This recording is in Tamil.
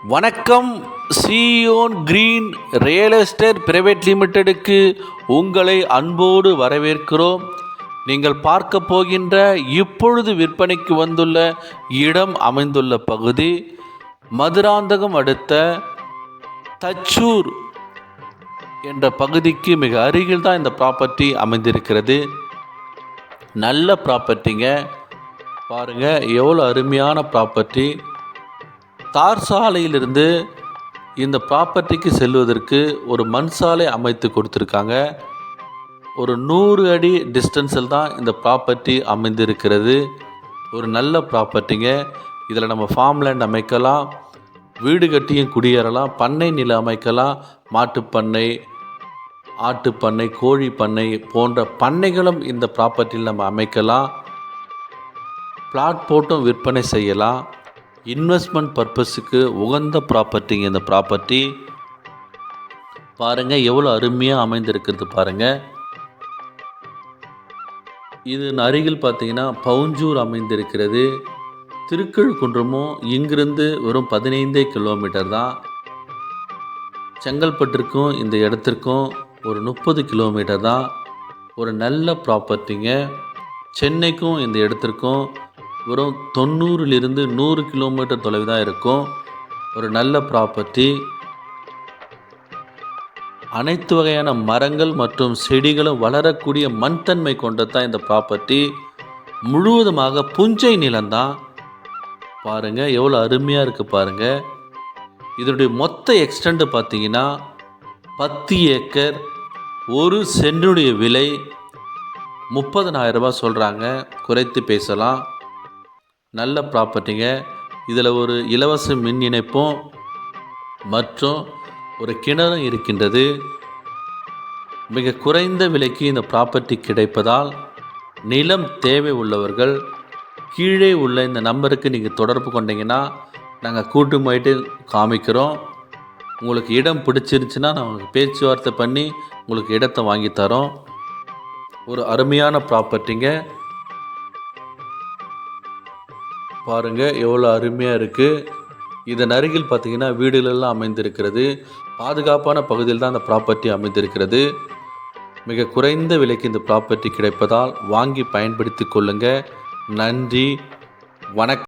வணக்கம். Zion Green Real Estate Private லிமிடெடுக்கு உங்களை அன்போடு வரவேற்கிறோம். நீங்கள் பார்க்க போகின்ற இப்பொழுது விற்பனைக்கு வந்துள்ள இடம் அமைந்துள்ள பகுதி மதுராந்தகம் அடுத்த தச்சூர் என்ற பகுதிக்கு மிக அருகில் தான் இந்த ப்ராப்பர்ட்டி அமைந்திருக்கிறது. நல்ல ப்ராப்பர்ட்டிங்க. பாருங்கள் எவ்வளோ அருமையான ப்ராப்பர்ட்டி. தார் சாலையிலிருந்து இந்த ப்ராப்பர்ட்டிக்கு செல்வதற்கு ஒரு மண் சாலை அமைத்து கொடுத்துருக்காங்க. ஒரு 100 அடி டிஸ்டன்ஸில் தான் இந்த ப்ராப்பர்ட்டி அமைந்திருக்கிறது. ஒரு நல்ல ப்ராப்பர்ட்டிங்க. இதில் நம்ம ஃபார்ம் லேண்ட் அமைக்கலாம், வீடு கட்டியும் குடியேறலாம், பண்ணை நிலம் அமைக்கலாம், மாட்டுப்பண்ணை, ஆட்டுப்பண்ணை, கோழி பண்ணை போன்ற பண்ணைகளும் இந்த ப்ராப்பர்ட்டியில் நம்ம அமைக்கலாம். பிளாட் போட்டும் விற்பனை செய்யலாம். இன்வெஸ்ட்மெண்ட் பர்பஸுக்கு உகந்த ப்ராப்பர்ட்டிங்க இந்த ப்ராப்பர்ட்டி. பாருங்கள் எவ்வளோ அருமையாக அமைந்திருக்கிறது பாருங்கள். இது அருகில் பார்த்தீங்கன்னா பவுஞ்சூர் அமைந்திருக்கிறது. திருக்கழுக்குன்றமும் இங்கிருந்து வெறும் 15 கிலோமீட்டர் தான். செங்கல்பட்டிற்கும் இந்த இடத்திற்கும் ஒரு 30 கிலோமீட்டர் தான். ஒரு நல்ல ப்ராப்பர்ட்டிங்க. சென்னைக்கும் இந்த இடத்திற்கும் வெறும் 90லிருந்து 100 கிலோமீட்டர் தொலைவு தான் இருக்கும். ஒரு நல்ல ப்ராப்பர்ட்டி. அனைத்து வகையான மரங்கள் மற்றும் செடிகளும் வளரக்கூடிய மண் தன்மை கொண்டது தான் இந்த ப்ராப்பர்ட்டி. முழுவதுமாக புஞ்சை நிலம்தான். பாருங்கள் எவ்வளோ அருமையாக இருக்குது பாருங்கள். இதனுடைய மொத்த எக்ஸ்டெண்ட் பார்த்தீங்கன்னா 10 ஏக்கர். ஒரு சென்டுடைய விலை 30,000 ரூபாய் சொல்கிறாங்க. குறைத்து பேசலாம். நல்ல ப்ராப்பர்ட்டிங்க. இதில் ஒரு இலவச மின் இணைப்பும் மற்றும் ஒரு கிணறும் இருக்கின்றது. மிக குறைந்த விலைக்கு இந்த ப்ராப்பர்ட்டி கிடைப்பதால் நிலம் தேவை உள்ளவர்கள் கீழே உள்ள இந்த நம்பருக்கு நீங்கள் தொடர்பு கொண்டீங்கன்னா நாங்கள் கூட்டு போயிட்டு காமிக்கிறோம். உங்களுக்கு இடம் பிடிச்சிருந்துச்சுன்னா நான் உங்களுக்கு பேச்சுவார்த்தை பண்ணி உங்களுக்கு இடத்தை வாங்கி தரோம். ஒரு அருமையான ப்ராப்பர்ட்டிங்க. பாருங்கள் எவ்வளோ அருமையாக இருக்குது. இதன் அருகில் பார்த்திங்கன்னா வீடுகளெல்லாம் அமைந்திருக்கிறது. பாதுகாப்பான பகுதியில் தான் அந்த ப்ராப்பர்ட்டி அமைந்திருக்கிறது. மிக குறைந்த விலைக்கு இந்த ப்ராப்பர்ட்டி கிடைப்பதால் வாங்கி பயன்படுத்தி கொள்ளுங்கள். நன்றி, வணக்கம்.